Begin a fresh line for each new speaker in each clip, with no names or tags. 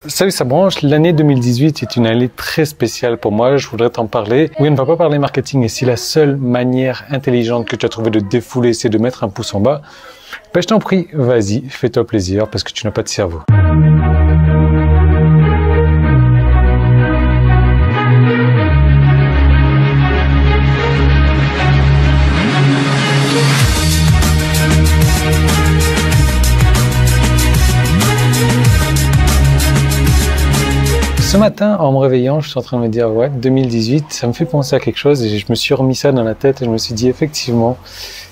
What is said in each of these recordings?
Salut, ça branche. L'année 2018 est une année très spéciale pour moi. Je voudrais t'en parler. Oui, on ne va pas parler marketing. Et si la seule manière intelligente que tu as trouvé de défouler, c'est de mettre un pouce en bas, ben je t'en prie, vas-y, fais-toi plaisir parce que tu n'as pas de cerveau. Ce matin, en me réveillant, je suis en train de me dire, ouais, 2018, ça me fait penser à quelque chose et je me suis remis ça dans la tête et je me suis dit, effectivement,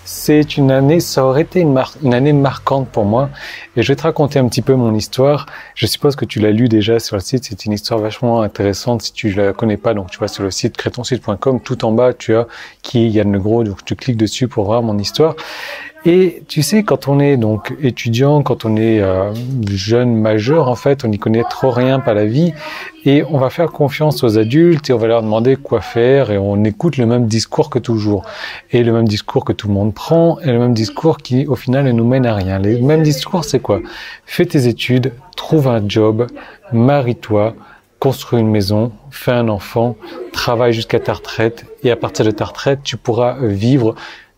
c'est une année, ça aurait été une année marquante pour moi. Et je vais te raconter un petit peu mon histoire. Je suppose que tu l'as lu déjà sur le site, c'est une histoire vachement intéressante si tu la connais pas. Donc tu vas sur le site crétonsite.com, tout en bas, tu as qui est Yann Legros, donc tu cliques dessus pour voir mon histoire. Et tu sais, quand on est donc étudiant, quand on est jeune majeur, en fait, on n'y connaît trop rien par la vie et on va faire confiance aux adultes et on va leur demander quoi faire et on écoute le même discours que toujours. Et le même discours que tout le monde prend et le même discours qui, au final, ne nous mène à rien. Le même discours, c'est quoi? Fais tes études, trouve un job, marie-toi, construis une maison, fais un enfant, travaille jusqu'à ta retraite et à partir de ta retraite, tu pourras vivre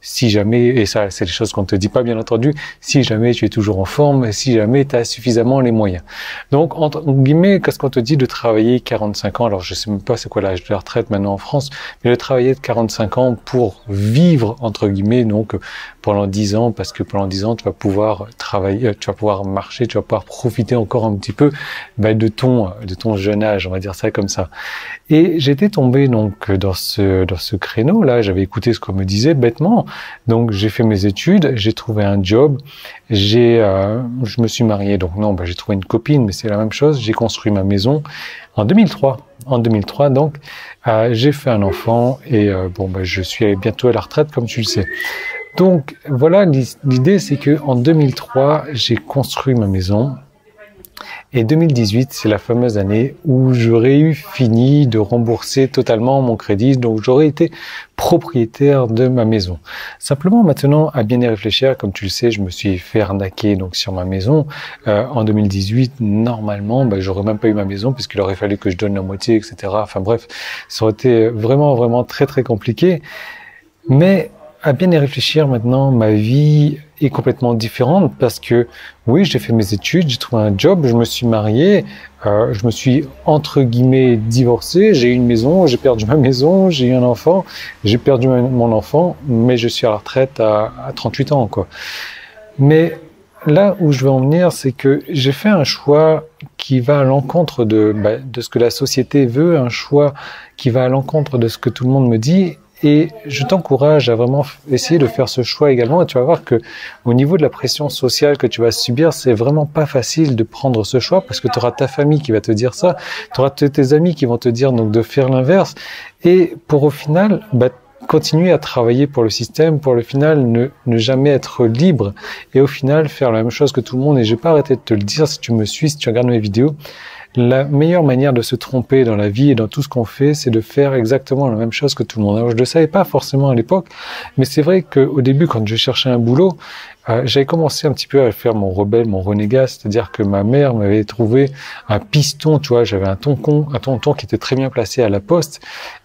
si jamais, et ça c'est des choses qu'on ne te dit pas bien entendu, si jamais tu es toujours en forme, si jamais tu as suffisamment les moyens. Donc entre guillemets, qu'est-ce qu'on te dit de travailler 45 ans, alors je sais même pas c'est quoi l'âge de la retraite maintenant en France, mais de travailler de 45 ans pour vivre entre guillemets, donc pendant 10 ans, parce que pendant 10 ans tu vas pouvoir travailler, tu vas pouvoir marcher, tu vas pouvoir profiter encore un petit peu de ton jeune âge, on va dire ça comme ça. Et j'étais tombé donc dans ce créneau là, j'avais écouté ce qu'on me disait bêtement. Donc j'ai fait mes études, j'ai trouvé un job, je me suis marié, donc non, j'ai trouvé une copine, mais c'est la même chose. J'ai construit ma maison en 2003. En 2003, donc j'ai fait un enfant et je suis bientôt à la retraite, comme tu le sais. Donc voilà, l'idée c'est que en 2003, j'ai construit ma maison. Et 2018, c'est la fameuse année où j'aurais eu fini de rembourser totalement mon crédit, donc j'aurais été propriétaire de ma maison. Simplement maintenant, à bien y réfléchir, comme tu le sais, je me suis fait arnaquer donc sur ma maison. En 2018, normalement, j'aurais même pas eu ma maison puisqu'il aurait fallu que je donne la moitié, etc. Enfin bref, ça aurait été vraiment très très compliqué. Mais à bien y réfléchir maintenant, ma vie est complètement différente parce que oui, j'ai fait mes études, j'ai trouvé un job, je me suis marié, je me suis entre guillemets divorcé, j'ai eu une maison, j'ai perdu ma maison, j'ai eu un enfant, j'ai perdu mon enfant, mais je suis à la retraite à 38 ans, quoi. Mais là où je veux en venir, c'est que j'ai fait un choix qui va à l'encontre de ce que la société veut, un choix qui va à l'encontre de ce que tout le monde me dit. Et je t'encourage à vraiment essayer de faire ce choix également. Et tu vas voir que au niveau de la pression sociale que tu vas subir, c'est vraiment pas facile de prendre ce choix parce que tu auras ta famille qui va te dire ça, tu auras tes amis qui vont te dire donc de faire l'inverse. Et pour au final, continuer à travailler pour le système, pour le final ne jamais être libre et au final faire la même chose que tout le monde. Et je vais pas arrêter de te le dire si tu me suis, si tu regardes mes vidéos. La meilleure manière de se tromper dans la vie et dans tout ce qu'on fait, c'est de faire exactement la même chose que tout le monde. Alors, je ne le savais pas forcément à l'époque, mais c'est vrai qu'au début, quand je cherchais un boulot, j'avais commencé un petit peu à faire mon rebelle, mon renégat, c'est-à-dire que ma mère m'avait trouvé un piston, tu vois, j'avais un tonton qui était très bien placé à la poste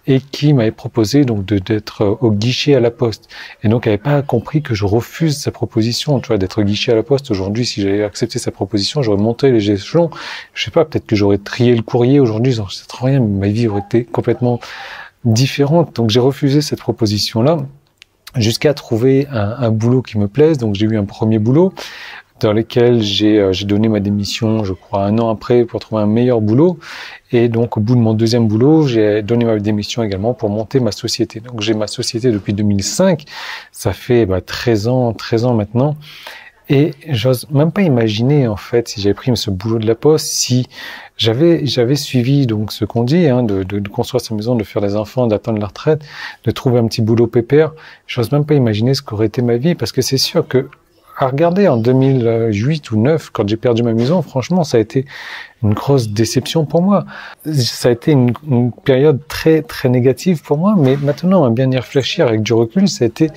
et qui m'avait proposé donc d'être au guichet à la poste. Et donc, elle n'avait pas compris que je refuse sa proposition, tu vois, d'être guichet à la poste. Aujourd'hui, si j'avais accepté sa proposition, j'aurais monté les échelons. Je sais pas, peut-être que j'aurais trié le courrier aujourd'hui, je sais trop rien, mais ma vie aurait été complètement différente. Donc, j'ai refusé cette proposition-là jusqu'à trouver un boulot qui me plaise. Donc, j'ai eu un premier boulot dans lequel j'ai donné ma démission, je crois, 1 an après pour trouver un meilleur boulot. Et donc, au bout de mon deuxième boulot, j'ai donné ma démission également pour monter ma société. Donc, j'ai ma société depuis 2005. Ça fait 13 ans maintenant. Et j'ose même pas imaginer, en fait, si j'avais pris ce boulot de la poste, si j'avais suivi donc ce qu'on dit, de construire sa maison, de faire des enfants, d'atteindre la retraite, de trouver un petit boulot pépère. J'ose même pas imaginer ce qu'aurait été ma vie, parce que c'est sûr que à regarder en 2008 ou 2009, quand j'ai perdu ma maison, franchement, ça a été une grosse déception pour moi. Ça a été une période très très négative pour moi, mais maintenant, à bien y réfléchir avec du recul, ça a été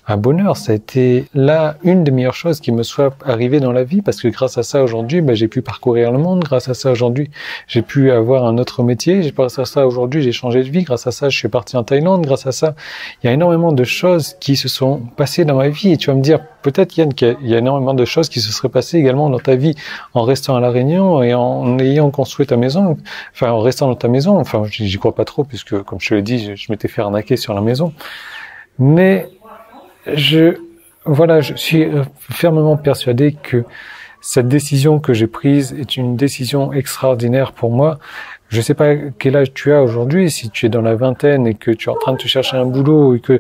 un bonheur. Ça a été là une des meilleures choses qui me soit arrivée dans la vie, parce que grâce à ça aujourd'hui, j'ai pu parcourir le monde. Grâce à ça aujourd'hui, j'ai pu avoir un autre métier. Grâce à ça aujourd'hui, j'ai changé de vie. Grâce à ça, je suis parti en Thaïlande. Grâce à ça, il y a énormément de choses qui se sont passées dans ma vie. Et tu vas me dire, peut-être Yann, qu'il y a énormément de choses qui se seraient passées également dans ta vie en restant à La Réunion et en ayant construit ta maison. Enfin, en restant dans ta maison. Enfin, j'y crois pas trop, puisque comme je te l'ai dit, je m'étais fait arnaquer sur la maison. Mais je suis fermement persuadé que cette décision que j'ai prise est une décision extraordinaire pour moi. Je sais pas quel âge tu as aujourd'hui, si tu es dans la vingtaine et que tu es en train de te chercher un boulot et que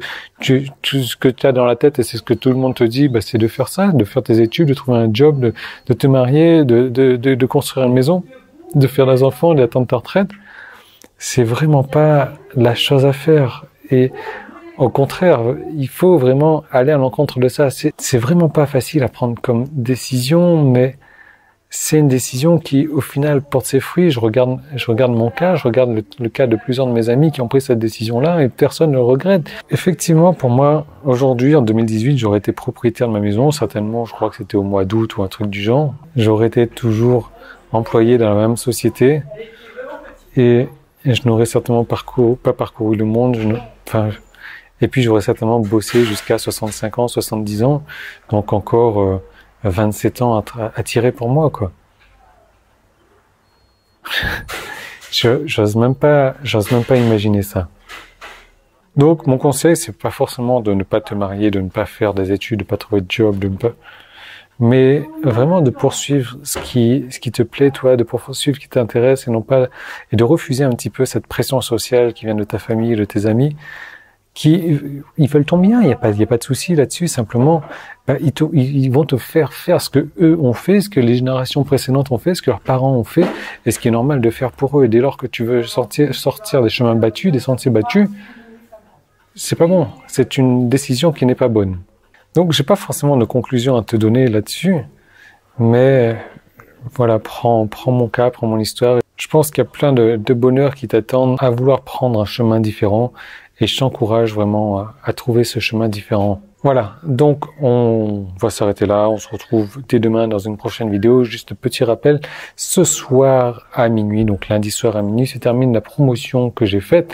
tout ce que tu as dans la tête et c'est ce que tout le monde te dit, c'est de faire ça, de faire tes études, de trouver un job, de te marier, de construire une maison, de faire des enfants, d'attendre ta retraite. C'est vraiment pas la chose à faire. Et au contraire, il faut vraiment aller à l'encontre de ça. C'est vraiment pas facile à prendre comme décision, mais c'est une décision qui, au final, porte ses fruits. Je regarde mon cas, je regarde le cas de plusieurs de mes amis qui ont pris cette décision-là et personne ne le regrette. Effectivement, pour moi, aujourd'hui, en 2018, j'aurais été propriétaire de ma maison. Certainement, je crois que c'était au mois d'août ou un truc du genre. J'aurais été toujours employé dans la même société et je n'aurais certainement pas parcouru le monde. Et puis j'aurais certainement bossé jusqu'à 65 ans, 70 ans, donc encore 27 ans à tirer pour moi, quoi. J'ose même pas imaginer ça. Donc mon conseil, c'est pas forcément de ne pas te marier, de ne pas faire des études, de pas trouver de job, mais vraiment de poursuivre ce qui te plaît, toi, de poursuivre ce qui t'intéresse et de refuser un petit peu cette pression sociale qui vient de ta famille, de tes amis, ils veulent ton bien, il y a pas de souci là-dessus, simplement, ils vont te faire ce que eux ont fait, ce que les générations précédentes ont fait, ce que leurs parents ont fait, et ce qui est normal de faire pour eux. Et dès lors que tu veux sortir des chemins battus, des sentiers battus, c'est pas bon. C'est une décision qui n'est pas bonne. Donc, j'ai pas forcément de conclusion à te donner là-dessus, mais voilà, prends mon cas, prends mon histoire. Je pense qu'il y a plein de bonheur qui t'attendent à vouloir prendre un chemin différent. Et je t'encourage vraiment à trouver ce chemin différent. Voilà, donc on va s'arrêter là. On se retrouve dès demain dans une prochaine vidéo. Juste petit rappel, ce soir à minuit, donc lundi soir à minuit, se termine la promotion que j'ai faite.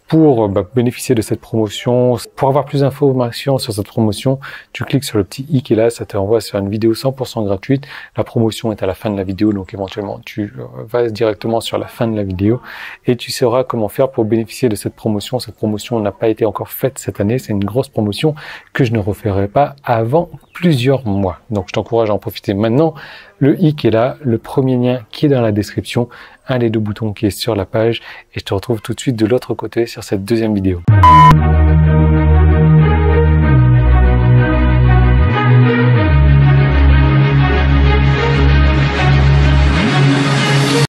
Pour bénéficier de cette promotion, pour avoir plus d'informations sur cette promotion, tu cliques sur le petit i qui est là, ça te renvoie sur une vidéo 100% gratuite. La promotion est à la fin de la vidéo, donc éventuellement tu vas directement sur la fin de la vidéo et tu sauras comment faire pour bénéficier de cette promotion. Cette promotion n'a pas été encore faite cette année, c'est une grosse promotion que je ne referai pas avant plusieurs mois. Donc je t'encourage à en profiter maintenant. Le i qui est là, le premier lien qui est dans la description, un des deux boutons qui est sur la page et je te retrouve tout de suite de l'autre côté sur cette deuxième vidéo.